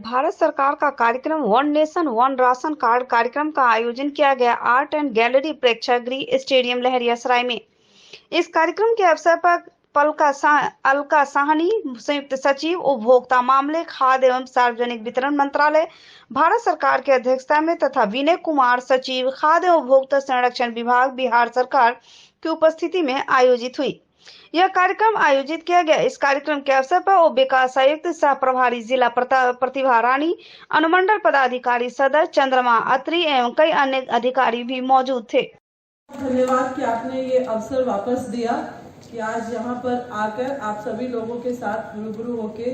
भारत सरकार का कार्यक्रम one nation one ration card कार्यक्रम का आयोजन किया गया आर्ट एंड गैलरी प्रेक्षागृह स्टेडियम लहरियासराय में। इस कार्यक्रम के अवसर पर अलका साहनी, संयुक्त सचिव उपभोक्ता मामले, खाद्य एवं सार्वजनिक वितरण मंत्रालय, भारत सरकार की अध्यक्षता में तथा विनय कुमार, सचिव खाद्य एवं उपभोक्ता संरक्षण विभाग, बिहार सरकार की उपस्थिति में आयोजित हुई। यह कार्यक्रम आयोजित किया गया। इस कार्यक्रम के अवसर पर उप विकास आयुक्त सह प्रभारी जिला प्रतिभा रानी, अनुमंडल पदाधिकारी सदर चंद्रमा अत्री एवं कई अन्य अधिकारी भी मौजूद थे। धन्यवाद कि आपने ये अवसर वापस दिया कि आज यहाँ पर आकर आप सभी लोगों के साथ रूबरू होके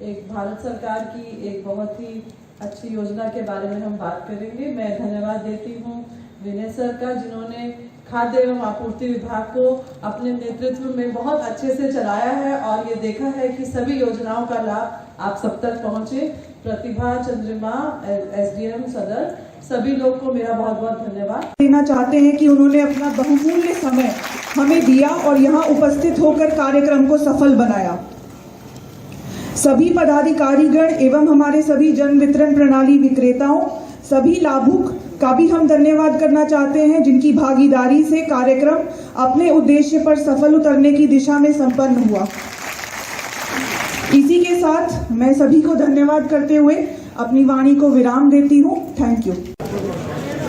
एक भारत सरकार की एक बहुत ही अच्छी योजना के बारे में हम बात करेंगे। मैं धन्यवाद देती हूँ विनय सर का, जिन्होंने खाद्य एवं आपूर्ति विभाग को अपने नेतृत्व में बहुत अच्छे से चलाया है और ये देखा है कि सभी योजनाओं का लाभ आप सब तक पहुंचे। प्रतिभा, चंद्रमा, एसडीएम सदर, सभी लोग को मेरा बहुत बहुत धन्यवाद देना चाहते हैं कि उन्होंने अपना बहुमूल्य समय हमें दिया और यहाँ उपस्थित होकर कार्यक्रम को सफल बनाया। सभी पदाधिकारीगण एवं हमारे सभी जन वितरण प्रणाली विक्रेताओं, सभी लाभुक का भी हम धन्यवाद करना चाहते हैं, जिनकी भागीदारी से कार्यक्रम अपने उद्देश्य पर सफल उतरने की दिशा में संपन्न हुआ। इसी के साथ मैं सभी को धन्यवाद करते हुए अपनी वाणी को विराम देती हूँ। Thank you.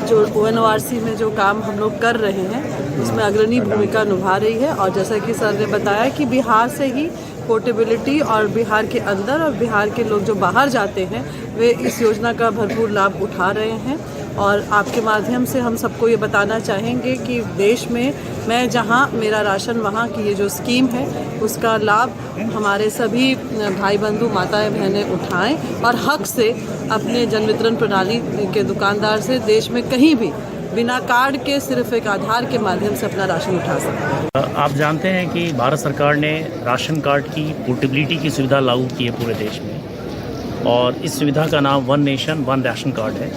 जो ओएनओआरसी में जो काम हम लोग कर रहे हैं उसमें अग्रणी भूमिका निभा रही है और जैसा कि सर ने बताया कि बिहार से ही पोर्टेबिलिटी और बिहार के अंदर और बिहार के लोग जो बाहर जाते हैं वे इस योजना का भरपूर लाभ उठा रहे हैं। और आपके माध्यम से हम सबको ये बताना चाहेंगे कि देश में मैं जहां मेरा राशन वहां की ये जो स्कीम है उसका लाभ हमारे सभी भाई बंधु माताएं बहनें उठाएं और हक से अपने जन वितरण प्रणाली के दुकानदार से देश में कहीं भी बिना कार्ड के सिर्फ एक आधार के माध्यम से अपना राशन उठा सकते हैं। आप जानते हैं कि भारत सरकार ने राशन कार्ड की पोर्टेबिलिटी की सुविधा लागू की है पूरे देश में और इस सुविधा का नाम one nation one ration card है।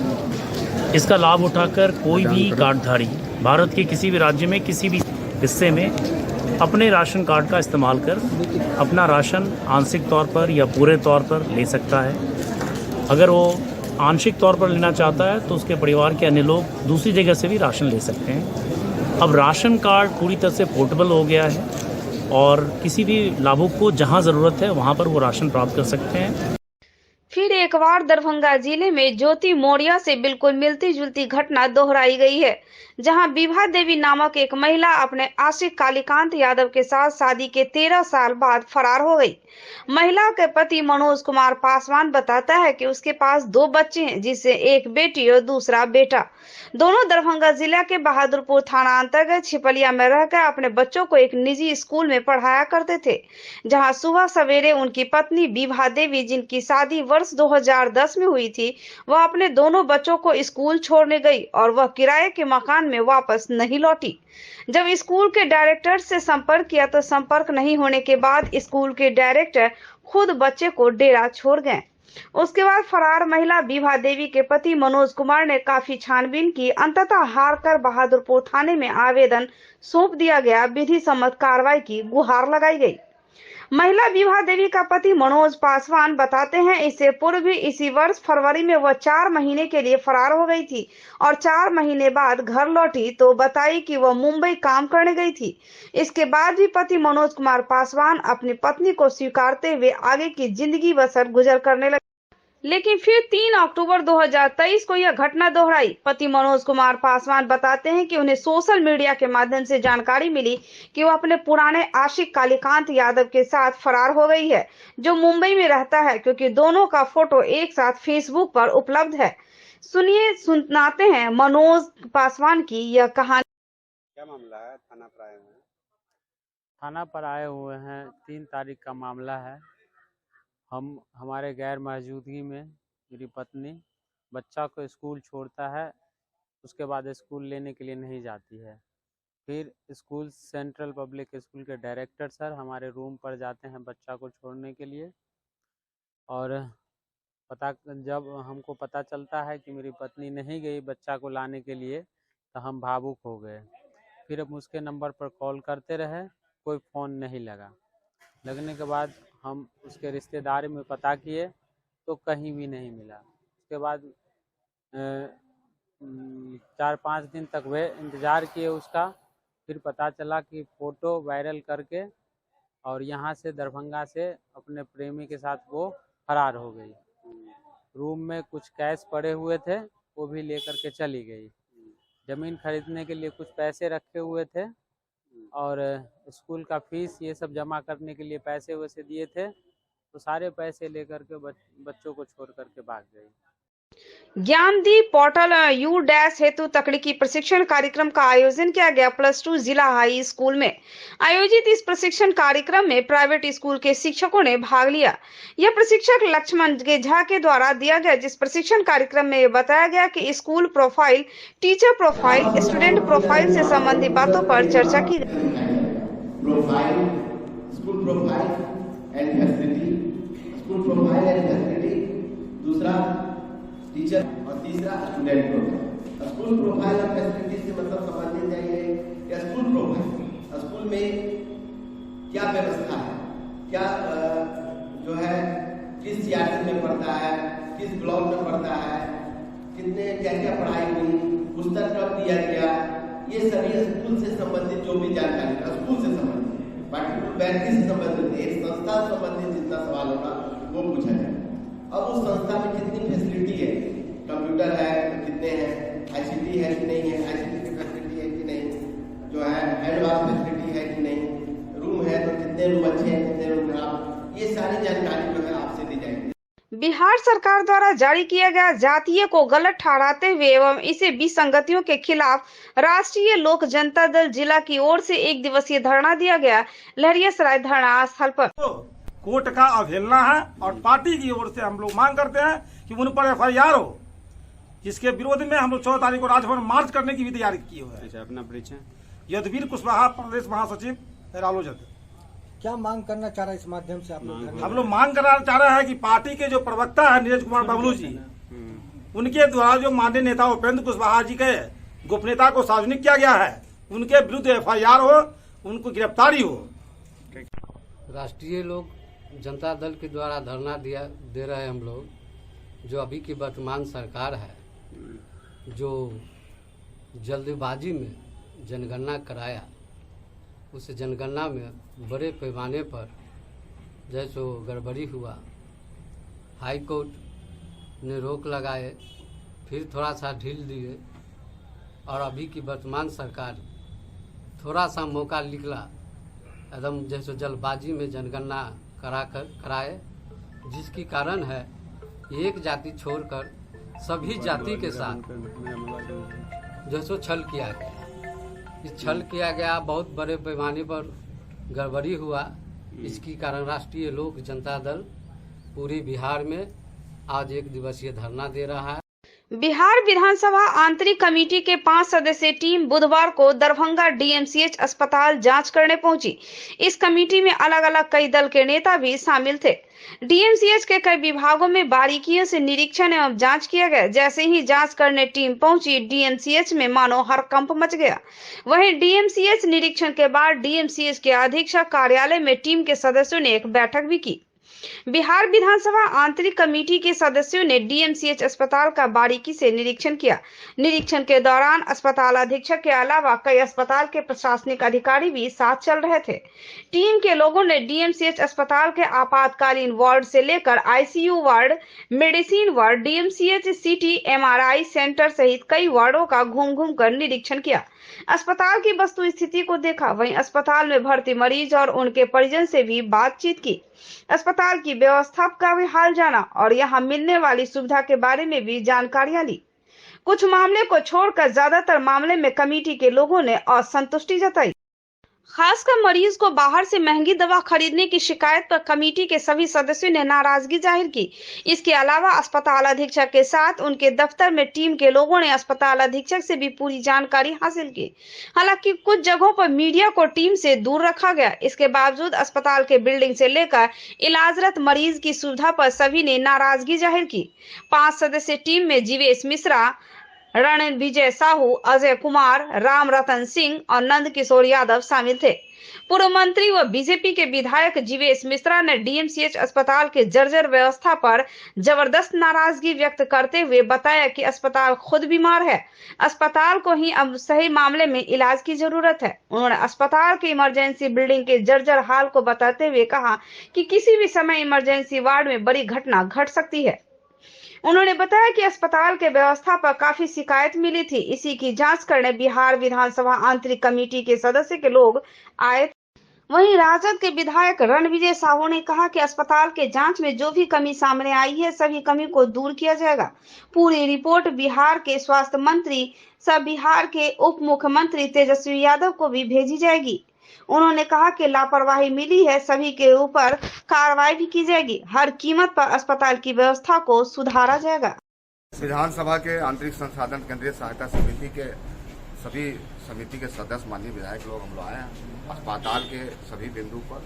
इसका लाभ उठाकर कोई भी कार्डधारी भारत के किसी भी राज्य में किसी भी हिस्से में अपने राशन कार्ड का इस्तेमाल कर अपना राशन आंशिक तौर पर या पूरे तौर पर ले सकता है। अगर वो आंशिक तौर पर लेना चाहता है तो उसके परिवार के अन्य लोग दूसरी जगह से भी राशन ले सकते हैं। अब राशन कार्ड पूरी तरह से पोर्टेबल हो गया है और किसी भी लाभुक को जहां ज़रूरत है वहां पर वो राशन प्राप्त कर सकते हैं। फिर एक बार दरभंगा जिले में ज्योति मौर्य से बिल्कुल मिलती जुलती घटना दोहराई गई है, जहां विभा देवी नामक एक महिला अपने आशिक कालीकांत यादव के साथ शादी के 13 साल बाद फरार हो गई। महिला के पति मनोज कुमार पासवान बताता है कि उसके पास 2 बच्चे हैं, जिससे एक बेटी और दूसरा बेटा। दोनों दरभंगा जिला के बहादुरपुर थाना अंतर्गत छिपलिया में रहकर अपने बच्चों को एक निजी स्कूल में पढ़ाया करते थे, जहां सुबह सवेरे उनकी पत्नी विभा देवी, जिनकी शादी वर्ष 2010 में हुई थी, वह अपने दोनों बच्चों को स्कूल छोड़ने गई और वह किराए के मकान में वापस नहीं लौटी। जब स्कूल के डायरेक्टर से संपर्क किया तो संपर्क नहीं होने के बाद स्कूल के डायरेक्टर खुद बच्चे को डेरा छोड़ गए। उसके बाद फरार महिला विभा देवी के पति मनोज कुमार ने काफी छानबीन की, अंततः हार कर बहादुरपुर थाने में आवेदन सौंप दिया गया। विधि सम्मत कार्रवाई की गुहार लगाई गई। महिला विभा देवी का पति मनोज पासवान बताते हैं, इससे पूर्व भी इसी वर्ष फरवरी में वह 4 महीने के लिए फरार हो गई थी और 4 महीने बाद घर लौटी तो बताई कि वह मुंबई काम करने गई थी। इसके बाद भी पति मनोज कुमार पासवान अपनी पत्नी को स्वीकारते हुए आगे की जिंदगी बसर गुजर करने लगे। लेकिन फिर 3 अक्टूबर 2023 को यह घटना दोहराई। पति मनोज कुमार पासवान बताते हैं कि उन्हें सोशल मीडिया के माध्यम से जानकारी मिली कि वह अपने पुराने आशिक कालीकांत यादव के साथ फरार हो गई है, जो मुंबई में रहता है, क्योंकि दोनों का फोटो एक साथ फेसबुक पर उपलब्ध है। सुनाते हैं मनोज पासवान की यह कहानी। क्या मामला है? थाना पर आए हुए हैं? थाना पर आए हुए हैं, 3 तारीख का मामला है। हमारे गैर मौजूदगी में मेरी पत्नी बच्चा को स्कूल छोड़ता है, उसके बाद स्कूल लेने के लिए नहीं जाती है। फिर स्कूल सेंट्रल पब्लिक स्कूल के डायरेक्टर सर हमारे रूम पर जाते हैं बच्चा को छोड़ने के लिए और जब हमको पता चलता है कि मेरी पत्नी नहीं गई बच्चा को लाने के लिए तो हम भावुक हो गए। फिर हम उसके नंबर पर कॉल करते रहे, कोई फ़ोन नहीं लगने के बाद हम उसके रिश्तेदारी में पता किए तो कहीं भी नहीं मिला। उसके बाद 4-5 दिन तक वे इंतज़ार किए उसका, फिर पता चला कि फ़ोटो वायरल करके और यहाँ से दरभंगा से अपने प्रेमी के साथ वो फरार हो गई। रूम में कुछ कैश पड़े हुए थे, वो भी लेकर के चली गई। ज़मीन खरीदने के लिए कुछ पैसे रखे हुए थे और स्कूल का फीस ये सब जमा करने के लिए पैसे वैसे दिए थे, तो सारे पैसे लेकर के बच्चों को छोड़ करके भाग गई। ज्ञानदीप पोर्टल यू डैश हेतु तकनीकी प्रशिक्षण कार्यक्रम का आयोजन किया गया। +2 जिला हाई स्कूल में आयोजित इस प्रशिक्षण कार्यक्रम में प्राइवेट स्कूल के शिक्षकों ने भाग लिया। यह प्रशिक्षक लक्ष्मण झा के द्वारा दिया गया, जिस प्रशिक्षण कार्यक्रम में बताया गया कि school profile, teacher profile, student profile से संबंधित बातों पर चर्चा की गई। दूसरा टीचर और तीसरा स्टूडेंट प्रोफाइल। स्कूल प्रोफाइल और फैसिलिटी से मतलब समझने चाहिए या स्कूल प्रोफाइल, स्कूल में क्या व्यवस्था है, क्या जो है किस सीआरसी में पढ़ता है, किस ब्लॉक में पढ़ता है, कितने क्या क्या पढ़ाई हुई, पुस्तक कब दिया गया, ये सभी स्कूल से संबंधित जो भी जानकारी, स्कूल से संबंधित, पार्टिकुलर व्यक्ति से संबंधित, एक संस्था से संबंधित जितना सवाल होगा वो पूछा जाए। अब उस संस्था में कितनी फैसिलिटी है, कंप्यूटर है तो कितने हैं, आईसीटी है कि नहीं है, आईसीटी की फैसिलिटी है कि नहीं, जो है हैंड वॉश फैसिलिटी है कि नहीं, रूम है तो कितने रूम अच्छे हैं, कितने रूम खराब, ये सारी जानकारी जो है आपसे दी जाएगी। बिहार सरकार द्वारा जारी किया गया जातीय को गलत ठहराते हुए एवं इसे विसंगतियों के खिलाफ राष्ट्रीय लोक जनता दल जिला की ओर से 1 दिवसीय धरना दिया गया। लहरियासराय धरना स्थल पर कोर्ट का अवहेलना है और पार्टी की ओर से हम लोग मांग करते हैं कि उन पर FIR हो, जिसके विरोध में हम लोग 14 तारीख को राजभवन मार्च करने की भी तैयारी की हुई है। अपना परिचय यदुवीर कुशवाहा, प्रदेश महासचिव रालोजद। क्या मांग करना चाह रहे हैं इस माध्यम से आप लोग? हम लोग मांग करना चाह रहे हैं कि पार्टी के जो प्रवक्ता है नीरज कुमार बबलू जी, उनके द्वारा जो माननीय नेता उपेंद्र कुशवाहा जी के गोपनीयता को सार्वजनिक किया गया है, उनके विरुद्ध FIR हो, उनको गिरफ्तारी हो। राष्ट्रीय लोक जनता दल के द्वारा धरना दे रहे हैं हम लोग, जो अभी की वर्तमान सरकार है, जो जल्दबाजी में जनगणना कराया, उस जनगणना में बड़े पैमाने पर जैसे गड़बड़ी हुआ, हाई कोर्ट ने रोक लगाए, फिर थोड़ा सा ढील दिए और अभी की वर्तमान सरकार थोड़ा सा मौका निकला एकदम जैसे जल्दबाजी में जनगणना कराए, जिसकी कारण है एक जाति छोड़कर सभी जाति के साथ जैसो छल किया गया। इस छल किया गया, बहुत बड़े पैमाने पर गड़बड़ी हुआ। इसकी कारण राष्ट्रीय लोक जनता दल पूरे बिहार में आज 1 दिवसीय धरना दे रहा है। बिहार विधानसभा आंतरिक कमेटी के 5 सदस्यीय टीम बुधवार को दरभंगा DMCH अस्पताल जांच करने पहुंची। इस कमेटी में अलग अलग कई दल के नेता भी शामिल थे। DMCH के कई विभागों में बारीकियों से निरीक्षण एवं जांच किया गया। जैसे ही जांच करने टीम पहुंची, DMCH में मानो हड़कंप मच गया। वहीं DMCH निरीक्षण के बाद DMCH के अधीक्षक कार्यालय में टीम के सदस्यों ने एक बैठक भी की। बिहार विधानसभा आंतरिक कमेटी के सदस्यों ने DMCH अस्पताल का बारीकी से निरीक्षण किया। निरीक्षण के दौरान अस्पताल अधीक्षक के अलावा कई अस्पताल के प्रशासनिक अधिकारी भी साथ चल रहे थे। टीम के लोगों ने DMCH अस्पताल के आपातकालीन वार्ड से लेकर ICU ward, medicine ward, DMCH CT MRI centre सहित कई वार्डों का घूम कर निरीक्षण किया। अस्पताल की वस्तु स्थिति को देखा। वहीं अस्पताल में भर्ती मरीज और उनके परिजन से भी बातचीत की। अस्पताल की व्यवस्था का भी हाल जाना और यहां मिलने वाली सुविधा के बारे में भी जानकारियां ली। कुछ मामले को छोड़कर ज्यादातर मामले में कमेटी के लोगों ने असंतुष्टि जताई। खासकर मरीज को बाहर से महंगी दवा खरीदने की शिकायत पर कमेटी के सभी सदस्यों ने नाराजगी जाहिर की। इसके अलावा अस्पताल अधीक्षक के साथ उनके दफ्तर में टीम के लोगों ने अस्पताल अधीक्षक से भी पूरी जानकारी हासिल की। हालांकि कुछ जगहों पर मीडिया को टीम से दूर रखा गया। इसके बावजूद अस्पताल के बिल्डिंग से लेकर इलाजरत मरीज की सुविधा पर सभी ने नाराजगी जाहिर की। 5 सदस्यीय टीम में जीवेश मिश्रा, रणविजय साहू, अजय कुमार, राम रतन सिंह और नंद किशोर यादव शामिल थे। पूर्व मंत्री व बीजेपी के विधायक जीवेश मिश्रा ने डीएमसीएच अस्पताल के जर्जर व्यवस्था पर जबरदस्त नाराजगी व्यक्त करते हुए बताया कि अस्पताल खुद बीमार है, अस्पताल को ही अब सही मामले में इलाज की जरूरत है। उन्होंने अस्पताल के इमरजेंसी बिल्डिंग के जर्जर हाल को बताते हुए कहा कि किसी भी समय इमरजेंसी वार्ड में बड़ी घटना घट सकती है। उन्होंने बताया कि अस्पताल के व्यवस्था पर काफी शिकायत मिली थी, इसी की जांच करने बिहार विधानसभा आंतरिक कमेटी के सदस्य के लोग आए। वहीं राजद के विधायक रणविजय साहू ने कहा कि अस्पताल के जांच में जो भी कमी सामने आई है, सभी कमी को दूर किया जाएगा। पूरी रिपोर्ट बिहार के स्वास्थ्य मंत्री सह बिहार के उप मुख्यमंत्री तेजस्वी यादव को भी भेजी जाएगी। उन्होंने कहा कि लापरवाही मिली है, सभी के ऊपर कार्रवाई भी की जाएगी। हर कीमत पर अस्पताल की व्यवस्था को सुधारा जाएगा। विधानसभा के आंतरिक संसाधन केंद्रीय सहायता समिति के सभी समिति के सदस्य माननीय विधायक लोग हम लोग आए हैं। अस्पताल के सभी बिंदु पर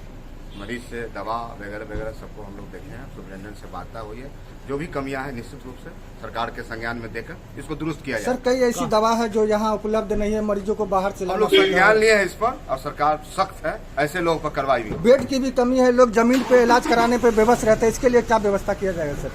मरीज से दवा वगैरह वगैरह सबको हम लोग देखे हैं। सुपरिटेंडेंट से वार्ता हुई है, जो भी कमियां हैं निश्चित रूप से सरकार के संज्ञान में देकर इसको दुरुस्त किया जाए। सर, कई ऐसी दवा है जो यहाँ उपलब्ध नहीं है, मरीजों को बाहर से हम लोग संज्ञान लिए हैं इस पर और सरकार सख्त है, ऐसे लोगों पर कार्रवाई भी। बेड की भी कमी है, लोग जमीन पे इलाज कराने पे बेबस रहते हैं, इसके लिए क्या व्यवस्था किया जाएगा सर?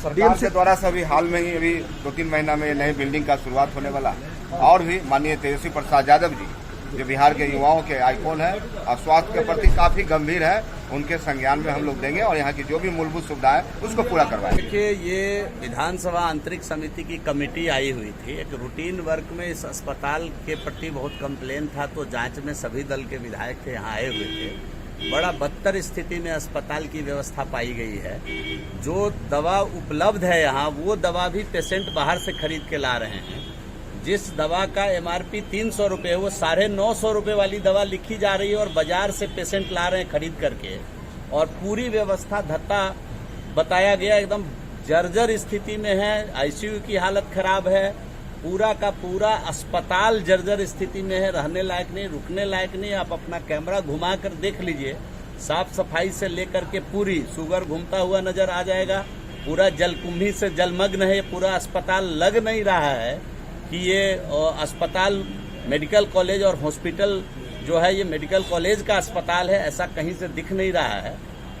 सरकार के द्वारा सभी हाल में ही अभी 2-3 महीना में नई बिल्डिंग का शुरुआत होने वाला और भी माननीय तेजस्वी प्रसाद यादव जी जो बिहार के युवाओं के आइकॉन है और स्वास्थ्य के प्रति काफी गंभीर है, उनके संज्ञान में हम लोग देंगे और यहाँ की जो भी मूलभूत सुविधा है उसको पूरा करवाएंगे। देखिए, ये विधानसभा आंतरिक समिति की कमेटी आई हुई थी। एक रूटीन वर्क में इस अस्पताल के प्रति बहुत कंप्लेन था, तो जांच में सभी दल के विधायक थे यहाँ आए हुए थे। बड़ा बदतर स्थिति में अस्पताल की व्यवस्था पाई गई है। जो दवा उपलब्ध है यहाँ, वो दवा भी पेशेंट बाहर से खरीद के ला रहे हैं। जिस दवा का MRP 300 रुपये, वो 950 रुपये वाली दवा लिखी जा रही है और बाजार से पेशेंट ला रहे हैं खरीद करके। और पूरी व्यवस्था धत्ता बताया गया, एकदम जर्जर स्थिति में है। ICU की हालत खराब है, पूरा का पूरा अस्पताल जर्जर स्थिति में है, रहने लायक नहीं, रुकने लायक नहीं। आप अपना कैमरा घुमा कर देख लीजिए, साफ सफाई से लेकर के पूरी शुगर घूमता हुआ नजर आ जाएगा। पूरा जलकुंभी से जलमग्न है, पूरा अस्पताल। लग नहीं रहा है कि ये अस्पताल मेडिकल कॉलेज और हॉस्पिटल जो है ये मेडिकल कॉलेज का अस्पताल है, ऐसा कहीं से दिख नहीं रहा है।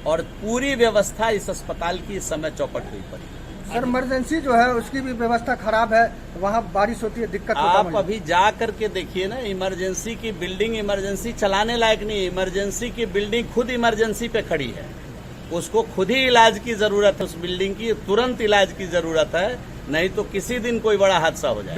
और पूरी व्यवस्था इस अस्पताल की इस समय चौपट हुई पड़ी। सर, इमरजेंसी जो है उसकी भी व्यवस्था खराब है, वहाँ बारिश होती है, दिक्कत आप अभी जा करके देखिए ना, इमरजेंसी की बिल्डिंग इमरजेंसी चलाने लायक नहीं है। इमरजेंसी की बिल्डिंग खुद इमरजेंसी पे खड़ी है, उसको खुद ही इलाज की जरूरत है। उस बिल्डिंग की तुरंत इलाज की जरूरत है, नहीं तो किसी दिन कोई बड़ा हादसा हो जाए।